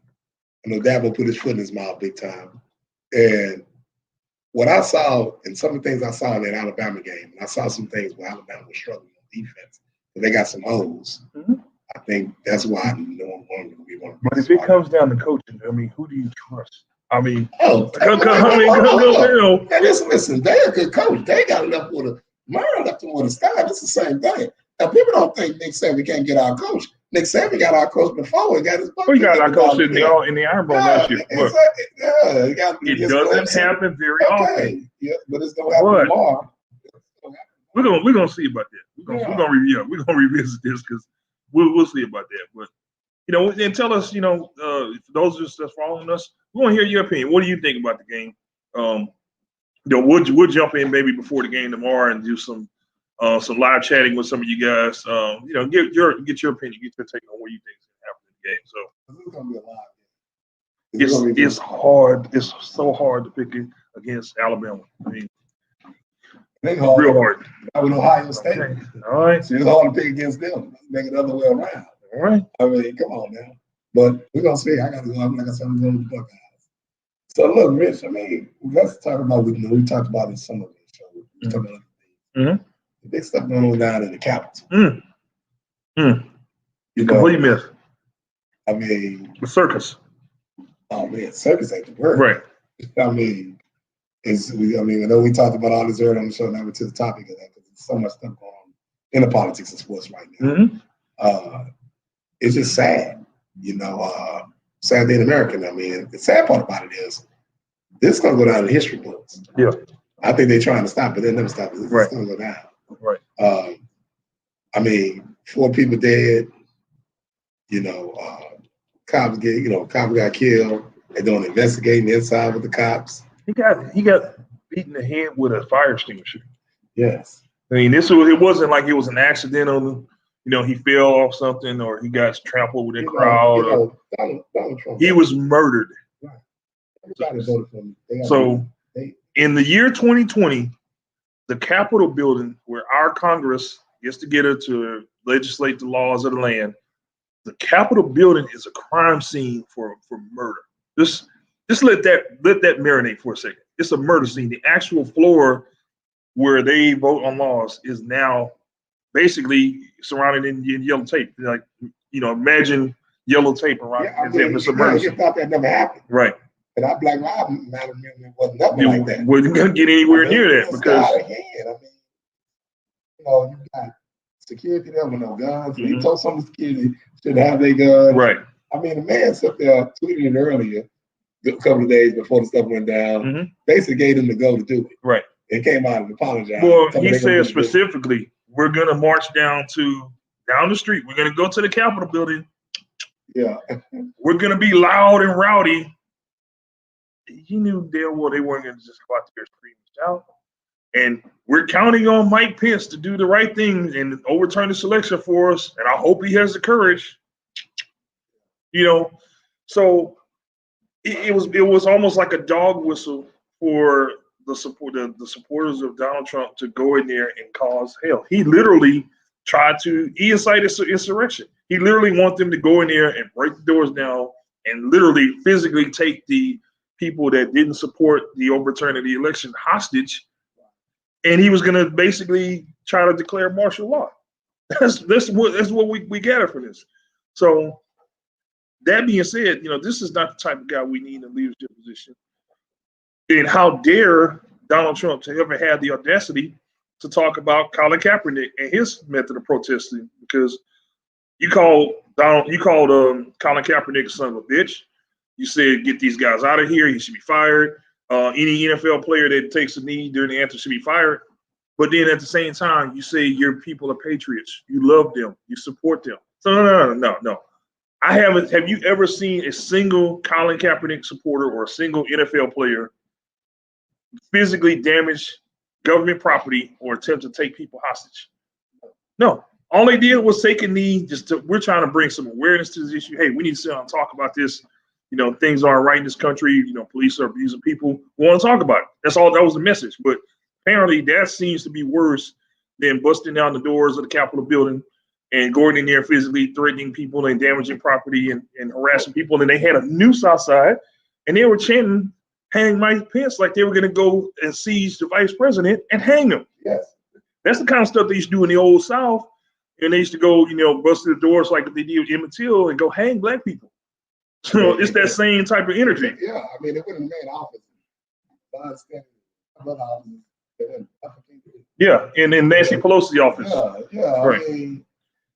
I know Dabo put his foot in his mouth big time. And what I saw, and some of the things I saw in that Alabama game, and I saw some things where Alabama was struggling on defense, but they got some holes. I think that's why I know I'm going to be one of the But if it comes down to coaching, I mean, who do you trust? I mean, listen, they're a good coach. They got enough with a Murray left them with a style. It's the same thing. Now, people don't think Nick Saban can't get our coach. Nick Saban got our coach before. He got his bucket. He got our coach in the Iron Bowl last year. It doesn't happen very often. Yeah, but it's going to happen tomorrow. We're gonna see about that. We're gonna revisit this because we'll see about that. But and tell us, for those of us that's following us, we want to hear your opinion. What do you think about the game? We'll jump in maybe before the game tomorrow and do some live chatting with some of you guys. Get your opinion, get your take on what you think is going to happen in the game. So it's going to be a live game. It's hard. It's so hard to pick it against Alabama. I mean, real hard. With Ohio State. Okay. All right. So it's hard to pick against them. Make it the other way around. All right. I mean, come on now. But we're going to see. I got to go. Like I said, I'm going to the Buckeyes. So look, Rich, I mean, let's talk about what we talked about in some of it. So we talked about the big stuff going on down in the Capitol. You completely missed. I mean, the circus. Oh man, circus ain't the word. Right. I mean, I know we talked about all this earlier on the show. Now we're to the topic of that because there's so much stuff going on in the politics and sports right now. It's just sad, sad day in America. I mean, the sad part about it is this is going to go down in the history books. Yeah. I think they're trying to stop it. They'll never stop it. It's going to go down. Right. I mean, 4 people dead. Cops got killed. They're doing investigating inside with the cops. He got beaten in the head with a fire extinguisher. Yes. I mean, it wasn't like it was an accidental. He fell off something or he got trampled with a crowd. Donald Trump. He was murdered. Right. Everybody voted for him. So in the year 2020, the Capitol building where our Congress gets together to legislate the laws of the land, the Capitol building is a crime scene for murder. Just let that marinate for a second. It's a murder scene. The actual floor where they vote on laws is now basically surrounded in yellow tape. Like, imagine yellow tape around as if it's a murder scene. You thought that never happened. Right. And Black Lives Matter movement wasn't nothing like that. Wasn't going to get anywhere near that because you got security there with no guns. He told some of the security should have their guns. Right. I mean, the man sat there tweeting it earlier, a couple of days before the stuff went down. Basically gave them the go to do it. Right. It came out and apologized. Well, he said specifically, we're going to march down the street. We're going to go to the Capitol building. Yeah. We're going to be loud and rowdy. He knew damn well they weren't going to just go out there and scream and shout. And we're counting on Mike Pence to do the right thing and overturn the selection for us. And I hope he has the courage. So it was almost like a dog whistle for the supporters of Donald Trump to go in there and cause hell. He literally he incited insurrection. He literally wanted them to go in there and break the doors down and literally physically take the people that didn't support the overturn of the election hostage. And he was going to basically try to declare martial law. That's what we gather from this. So that being said, this is not the type of guy we need in a leadership position. And how dare Donald Trump to ever have the audacity to talk about Colin Kaepernick and his method of protesting? Because you called Colin Kaepernick a son of a bitch. You said get these guys out of here. He should be fired. Any NFL player that takes a knee during the anthem should be fired. But then at the same time, you say your people are patriots. You love them. You support them. So no. Have you ever seen a single Colin Kaepernick supporter or a single NFL player physically damage government property or attempt to take people hostage? No. All they did was take a knee. We're trying to bring some awareness to this issue. Hey, we need to sit down and talk about this. Things aren't right in this country. Police are abusing people. We want to talk about it. That's all. That was the message. But apparently that seems to be worse than busting down the doors of the Capitol building and going in there physically threatening people and damaging property and harassing people. And they had a noose outside and they were chanting, hang Mike Pence, like they were going to go and seize the vice president and hang him. Yes. That's the kind of stuff they used to do in the old South. And they used to go, bust through the doors like they did with Emmett Till and go hang black people. So it's that same type of energy. Yeah, I mean, it wouldn't have made office. Yeah, and in Nancy Pelosi's office. Yeah. Right. I mean,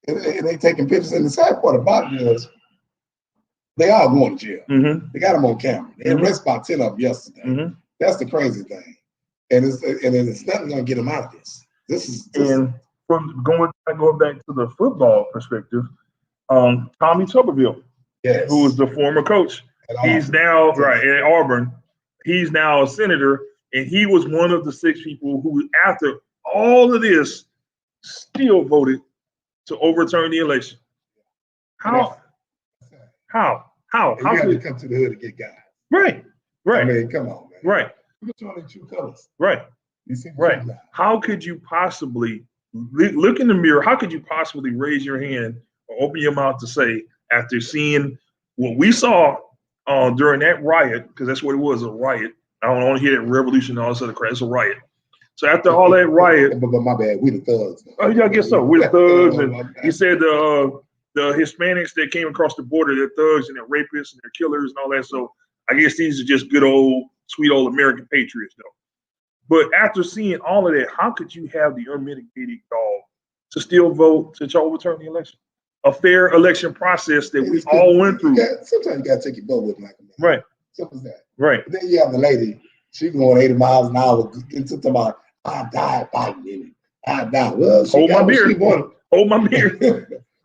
and they taking pictures. And the sad part about it is they all going to jail. Mm-hmm. They got them on camera. They arrested about 10 of them yesterday. Mm-hmm. That's the crazy thing. And it's nothing going to get them out of this. And from going back to the football perspective, Tommy Tuberville, yes, who was the former coach, he's now at Auburn. He's now a senator, and he was one of the 6 people who, after all of this, still voted to overturn the election. How? You got to come to the hood to get guys. Right. I mean, come on, man. Right. Look at your true colors. Right. You see right. How could you possibly look in the mirror? How could you possibly raise your hand or open your mouth to say, after seeing what we saw during that riot, because that's what it was, a riot. I don't want to hear that revolution and all this other crap. It's a riot. So after all that riot, but my bad, we the thugs. Oh, yeah, I guess so. We're the thugs, and he said the Hispanics that came across the border, they're thugs and they're rapists and they're killers and all that. So I guess these are just good old, sweet old American patriots, though. But after seeing all of that, how could you have the unmitigated gall to still vote to overturn the election? A fair election process that we all went through. Sometimes you got to take your vote with like a man. Right. Simple as that. Right. But then you have the lady, she going 80 miles an hour into about, I died fighting in it. I died. Well, hold my beer. Hold my beer.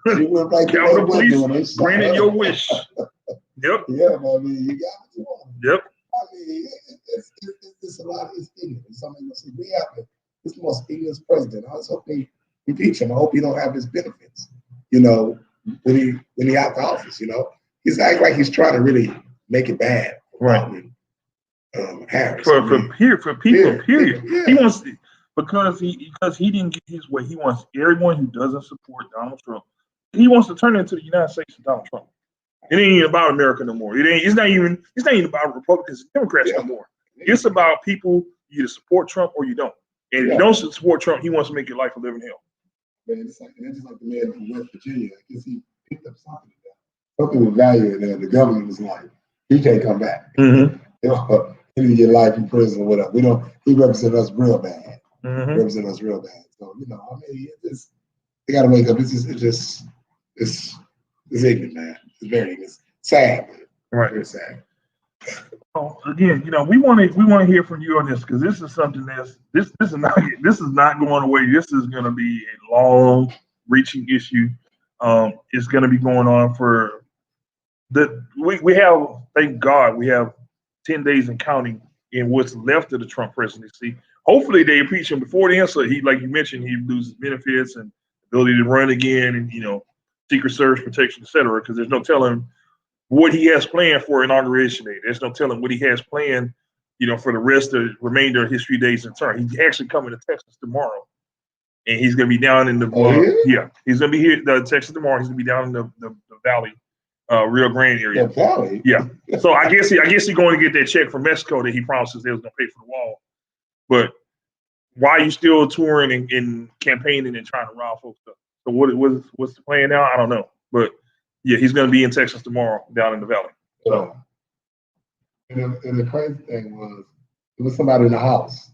She went right to the police, granted your wish. Yep. Yeah, I mean, you got what you want. Yep. I mean, it's a lot. It's ignorant. Something to say. We have this most ignorant president. I just hope they impeach him. I hope he don't have his benefits. When he out the office, he's acting like he's trying to really make it bad. Right. Harris. For people, period. Yeah. He wants because he didn't get his way. He wants everyone who doesn't support Donald Trump. He wants to turn it into the United States of Donald Trump. It ain't even about America no more. It's not even about Republicans and Democrats no more. It's about people. You either support Trump or you don't. And if you don't support Trump, he wants to make your life a living hell. Man, it's just like the man from West Virginia. I guess he picked up something with value, and the government was like, he can't come back. Mm-hmm. He need your life in prison or whatever. He represent us real bad. Mm-hmm. Represent us real bad. So they got to wake up. It's ignorant, man. It's very ignorant. It's sad. Right. Very sad. So again, we want to hear from you on this, because this is something this is not going away. This is going to be a long-reaching issue. It's going to be going on for we have, thank God, we have 10 days and counting in what's left of the Trump presidency. Hopefully they impeach him before then, so he, like you mentioned, he loses benefits and ability to run again, and Secret Service protection, etc. Because there's no telling what he has planned for Inauguration Day. There's no telling what he has planned, for the remainder of his 3 days in turn. He's actually coming to Texas tomorrow, and he's going to be down in the he's going to be here Texas tomorrow. He's going to be down in the Valley, Rio Grande area. The Valley. Yeah. So I guess he's going to get that check from Mexico that he promises they was going to pay for the wall. But why are you still touring and campaigning and trying to rob folks up? So what's the plan now? I don't know. But yeah, he's going to be in Texas tomorrow down in the Valley. So. And the crazy thing was, there was somebody in the house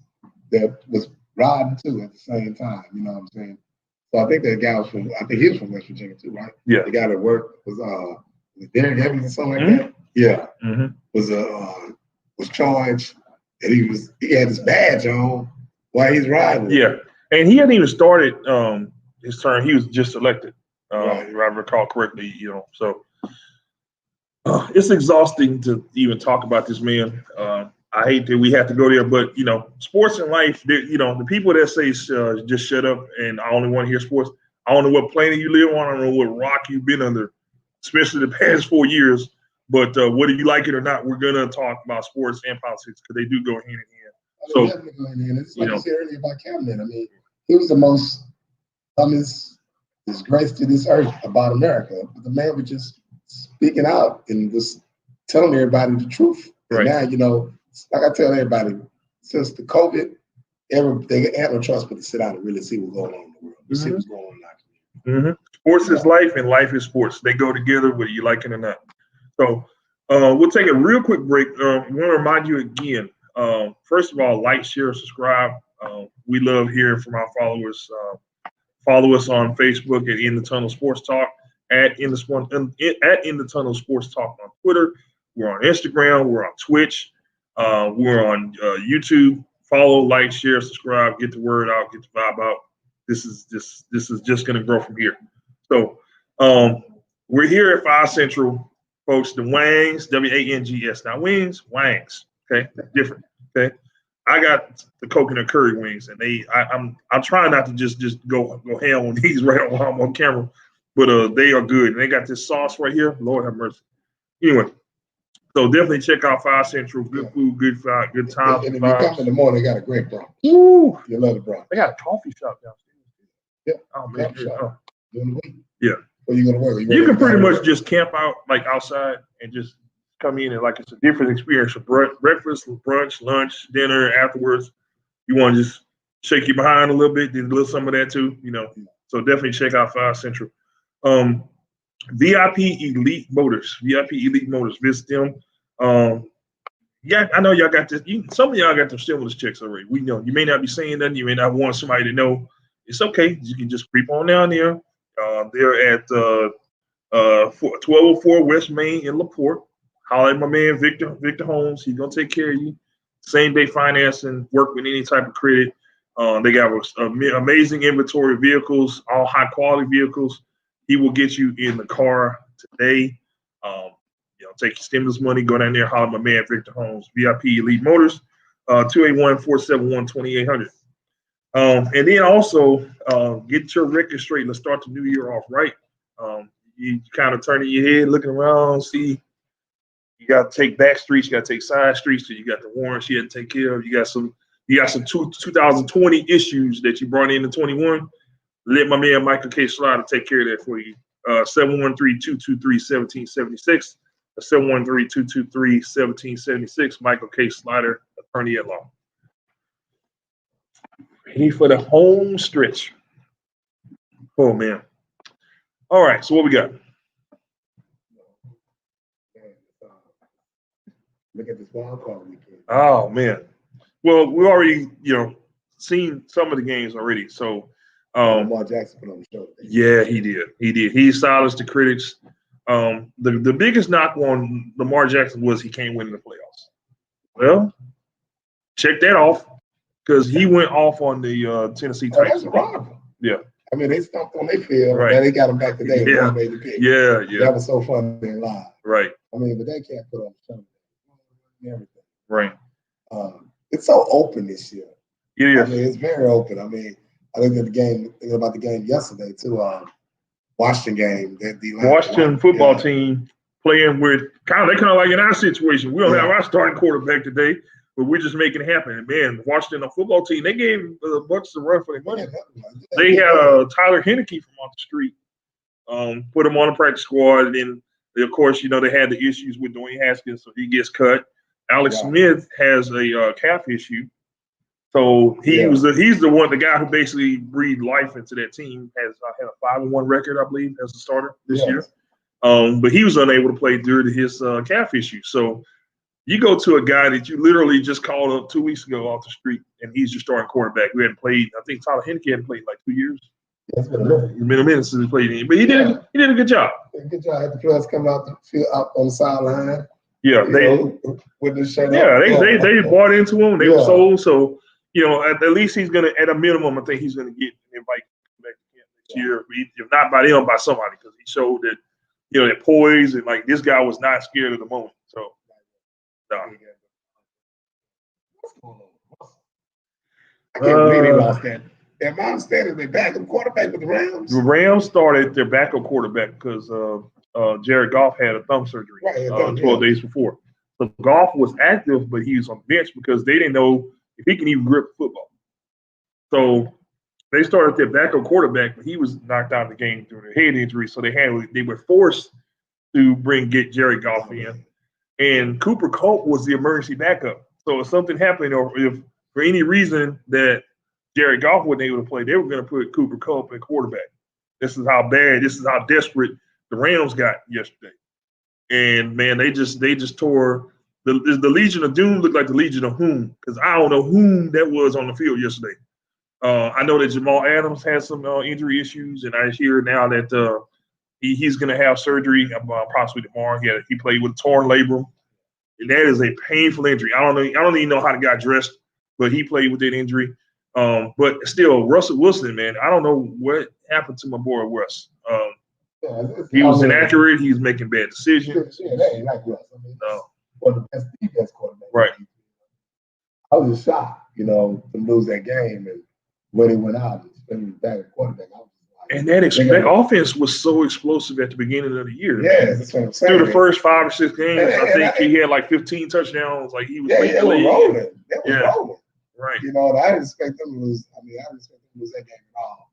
that was riding too at the same time. You know what I'm saying? So I think that guy was he was from West Virginia too, right? Yeah. The guy that worked was Derek Evans or something like that. Yeah. Mm-hmm. Was charged, and he had his badge on while he's riding. Yeah, and he hadn't even started his term. He was just elected, right. If I recall correctly. So it's exhausting to even talk about this man. I hate that we have to go there, but sports and life. The people that say just shut up and I only want to hear sports. I don't know what planet you live on. I don't know what rock you've been under, especially the past 4 years. But whether you like it or not, we're gonna talk about sports and politics because they do go hand in hand. So, it's like you said earlier about Cameron. I mean, he was the most disgrace to this earth about America. But the man was just speaking out and was telling everybody the truth. Right. And now, like I tell everybody, since the COVID, they had no choice but to sit down and really see what's going on in the world. See what's going on in life. Sports is life and life is sports. They go together whether you like it or not. So we'll take a real quick break. I want to remind you again, first of all, like, share, subscribe. We love hearing from our followers. Follow us on Facebook at In the Tunnel Sports Talk, at In the Tunnel Sports Talk on Twitter. We're on Instagram. We're on Twitch. We're on YouTube. Follow, like, share, subscribe. Get the word out. Get the vibe out. This is just going to grow from here. So we're here at 5 Central. Folks, the Wangs, W-A-N-G-S, not wings, Wangs. Okay, that's different. Okay, I got the coconut curry wings, and I'm trying not to just go ham on these right while I'm on camera, but they are good. And they got this sauce right here. Lord have mercy. Anyway, so definitely check out 5 Central. Good food, good vibe, good time. And if you come in the morning, they got a great brunch. Woo! You love the brunch. They got a coffee shop downstairs. Yeah. Oh man. During the week. Yeah. Where you gonna work? You can pretty much just camp out like outside and just come in and like it's a different experience for breakfast, brunch, lunch, dinner, afterwards. You want to just shake your behind a little bit, do a little some of that too, So definitely check out 5 Central. VIP Elite Motors. Visit them. Yeah, I know y'all got this. Some of y'all got their stimulus checks already. We know you may not be saying nothing. You may not want somebody to know. It's okay. You can just creep on down there. They're at 1204 West Main in LaPorte. Holler at my man Victor Holmes. He's gonna take care of you. Same day financing, work with any type of credit. They got amazing inventory of vehicles, all high quality vehicles. He will get you in the car today. Take your stimulus money, go down there, holler at my man Victor Holmes, VIP Elite Motors, 281-471-2800. And then also get your record straight. Let's start the new year off right. You kind of turning your head, looking around, see you got to take back streets, you got to take side streets. So you got the warrants you had to take care of. You got some 2020 issues that you brought in 21. Let my man Michael K. Slider take care of that for you. 713-223-1776. 713-223-1776. Michael K. Slider, attorney at law. Ready for the home stretch. Oh, man. All right, so what we got? Look at this wild card weekend. Oh, man. Well, we already, seen some of the games already. So, Lamar Jackson put on the show today. Yeah, he did. He silenced the critics. The biggest knock on Lamar Jackson was he can't win in the playoffs. Well, check that off because he went off on the Tennessee Titans. That's horrible. Yeah. I mean, they stomped on their field, Right. and they got him back today. Yeah. And made the pick. Yeah. That was so funny and live. Right. I mean, but they can't put on the show. Everything. Right. It's so open this year. It is. I mean, it's very open. I mean, I looked at the game, thinking about the game yesterday too. Washington game. Washington football team playing with they kind of like in our situation. We don't Yeah. have our starting quarterback today, but we're just making it happen. And man, Washington football team, they gave the Bucks a run for their money. They had Tyler Heineke from off the street, put him on the practice squad, and then of course, they had the issues with Dwayne Haskins, so he gets cut. Alex Smith has a calf issue, so he's the guy who basically breathed life into that team. Had a 5-1 record, I believe, as a starter this year. But he was unable to play due to his calf issue. So you go to a guy that you literally just called up 2 weeks ago off the street, and he's your starting quarterback. We hadn't played. I think Tyler Heineke hadn't played in like 2 years. It's been a minute. It's been a minute since he played, but he did a good job. Good job. Had the players come out the field, out on the sideline. Yeah, with the shirt. They bought into him. They were sold. So at least he's gonna, at a minimum, I think he's gonna get an invite back again next year. If not by them, by somebody, because he showed that that poise and like this guy was not scared of the moment. So. What's going on? I can't believe they lost that. And my understanding, they backup quarterback with the Rams. The Rams started their backup quarterback because Jared Goff had a thumb surgery 12 days before. So Goff was active, but he was on the bench because they didn't know if he can even grip football. So they started their backup quarterback, but he was knocked out of the game through a head injury. So they were forced to get Jared Goff in. And Cooper Kupp was the emergency backup. So if something happened, or if for any reason that Jared Goff wasn't able to play, they were going to put Cooper Kupp at quarterback. This is how desperate the Rams got yesterday. And man, they just tore the Legion of Doom looked like the Legion of Whom, because I don't know whom that was on the field yesterday. I know that Jamal Adams has some injury issues, and I hear now that he's going to have surgery possibly tomorrow. He played with a torn labrum, and that is a painful injury. I don't even know how the guy dressed, but he played with that injury. But still, Russell Wilson, man, I don't know what happened to my boy Russ. He was inaccurate. He was making bad decisions. Yeah, that ain't like Russ. I mean, one of the best quarterback. Right. I was just shocked, to lose that game, and when he went out, and back at quarterback, I was like, and that offense was so explosive at the beginning of the year. Yeah, that's what I'm saying. Through the first 5 or 6 games, I think he had like 15 touchdowns. Like he was they were rolling. They were rolling. Right. I didn't expect them to lose. I didn't expect them to lose that game at all.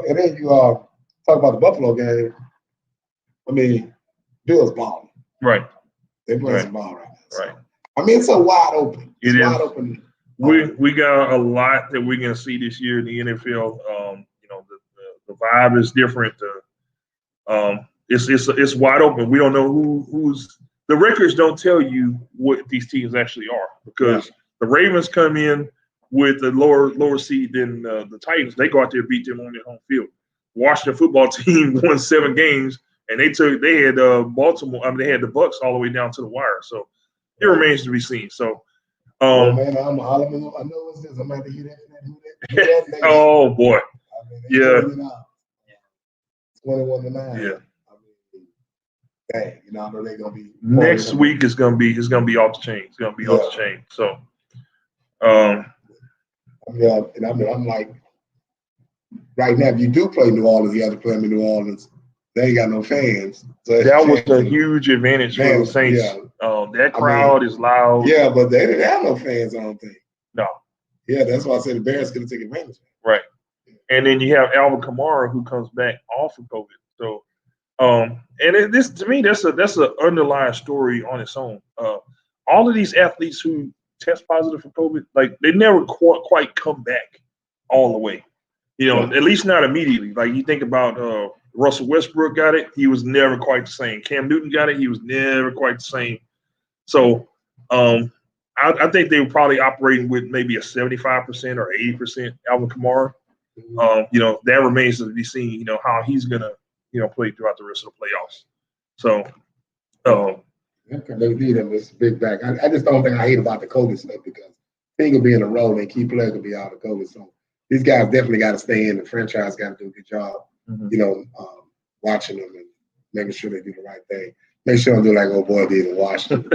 And then you talk about the Buffalo game. Bill's balling. Right. They play some ball right now. So. Right. It's so wide open. It's wide open. We got a lot that we're gonna see this year in the NFL. The vibe is different. It's wide open. We don't know who's the records don't tell you what these teams actually are, because the Ravens come in with a lower seed than the Titans. They go out there and beat them on their home field. Washington football team won 7 games, and they had Baltimore. They had the Bucks all the way down to the wire. So it remains to be seen. So, man, I know what's this. I'm going to hear that. Oh boy, 21-9. Yeah. Dang, I know they're gonna be. Next week is gonna be off the chain. It's gonna be off the chain. So, I'm like, right now, if you do play New Orleans, you have to play them in New Orleans. They ain't got no fans. So that was a huge advantage for the Saints. Yeah. That crowd is loud. Yeah, but they didn't have no fans, I don't think. No. Yeah, that's why I said the Bears going to take advantage. Right. And then you have Alvin Kamara, who comes back off of COVID. So, this to me, that's an underlying story on its own. All of these athletes who test positive for COVID, like they never quite come back all the way. At least not immediately. Like you think about Russell Westbrook got it, he was never quite the same. Cam Newton got it, he was never quite the same. So, I think they were probably operating with maybe a 75% or 80% Alvin Kamara. That remains to be seen. How he's gonna play throughout the rest of the playoffs. So, they need him. It's big back. I just don't think I hate about the COVID stuff, because he will be in a role and key players will be out of COVID. So these guys definitely got to stay in. The franchise got to do a good job, watching them and making sure they do the right thing. Make sure they don't do like old boy did in Washington.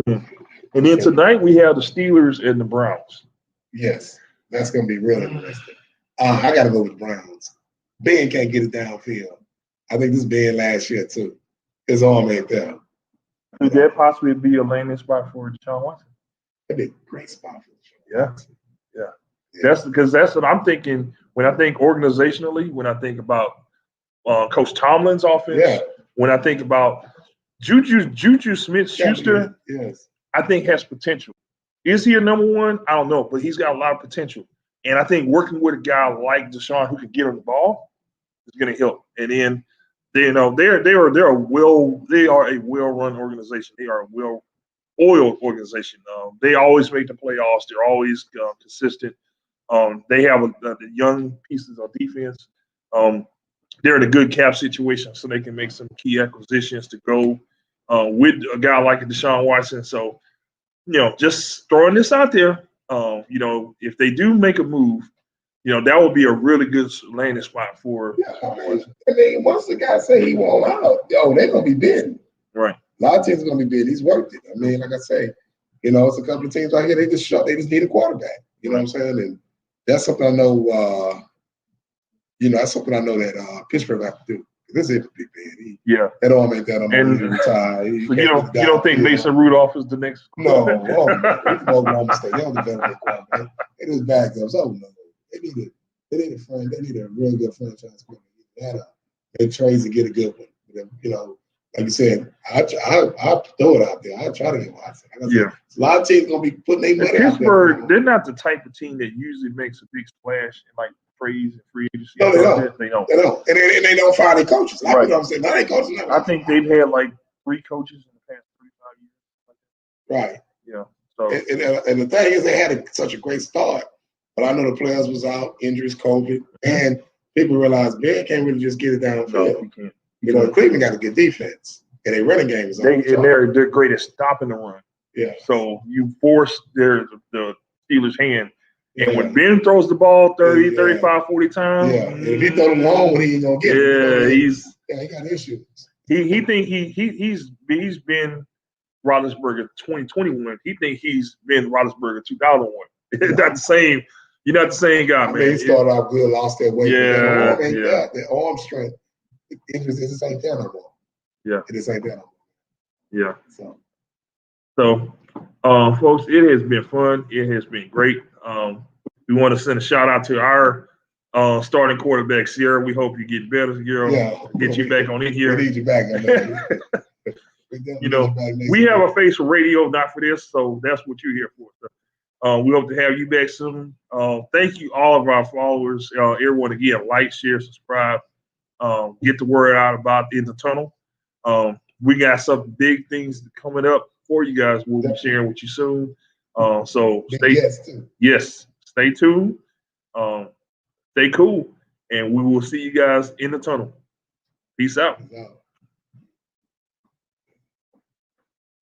And then tonight we have the Steelers and the Browns. Yes, that's going to be real interesting. I got to go with the Browns. Ben can't get it downfield. I think this is Ben last year too. his arm ain't there. Could that possibly be a landing spot for Deshaun Watson? That'd be a great spot for Deshaun Yeah. Watson. Yeah. That's because that's what I'm thinking when I think organizationally, when I think about Coach Tomlin's offense, Yeah. when I think about Juju Smith-Schuster, Yes. I think has potential. Is he a number one? I don't know, but he's got a lot of potential. And I think working with a guy like Deshaun who can get on the ball is going to help. And then they are a well-run organization. They are a well-oiled organization. They always make the playoffs. They're always consistent. They have the young pieces of defense. They're in a good cap situation, so they can make some key acquisitions to go with a guy like Deshaun Watson. So, just throwing this out there, if they do make a move, that would be a really good landing spot for. Yeah, I mean, once the guy say he won't out, they're gonna be bidding. Right. A lot of teams are gonna be bidding. He's worked it. I mean, like I say, it's a couple of teams out here. They just need a quarterback. You know what I'm saying? And that's something I know. That's something I know that Pittsburgh have to do. This is a big man. That arm ain't that. I'm going to retire. So you don't think Mason Rudolph is the next? No, he's Oklahoma State. They don't develop a quarterback. They just back up. So no, they need a friend. They need a real good franchise quarterback. They trades to get a good one. Like you said, I throw it out there. I try to get Watson. A lot of teams gonna be putting their money out there. Pittsburgh, they're not the type of team that usually makes a big splash and like praise and free agency. No, they don't. They don't. And they don't fire their coaches. Right. I'm saying. Now they coaches. I think they've had like 3 coaches in the past 35 years. Right. Yeah. So and the thing is, they had such a great start, but I know the players was out, injuries, COVID, and people realized Ben can't really just get it downfield. No, he can't. Cleveland got a good defense, and their running game is on. They're great at stopping the run. Yeah. So you force the Steelers' hand. And when Ben throws the ball 30, 35, 40 times. Yeah. And if he throw the long one, he ain't gonna get it. He got issues. He think he's been Roethlisberger 2021. He think he's been Roethlisberger 2001. It's not the same. You're not the same guy, man. He started out good, lost that weight. Yeah. The arm strength. It just ain't there no more. Yeah. It just ain't there no more. Yeah. So, folks, it has been fun. It has been great. We want to send a shout out to our starting quarterback, Sierra. We hope you get better, Sierra. Get you back on in here. We need you back. We have a face for radio, not for this, so that's what you're here for. So, we hope to have you back soon. Thank you, all of our followers, everyone again. Like, share, subscribe. Get the word out about In the Tunnel. We got some big things coming up for you guys. We'll be sharing with you soon. So stay tuned. Stay cool, and we will see you guys in the tunnel. Peace out.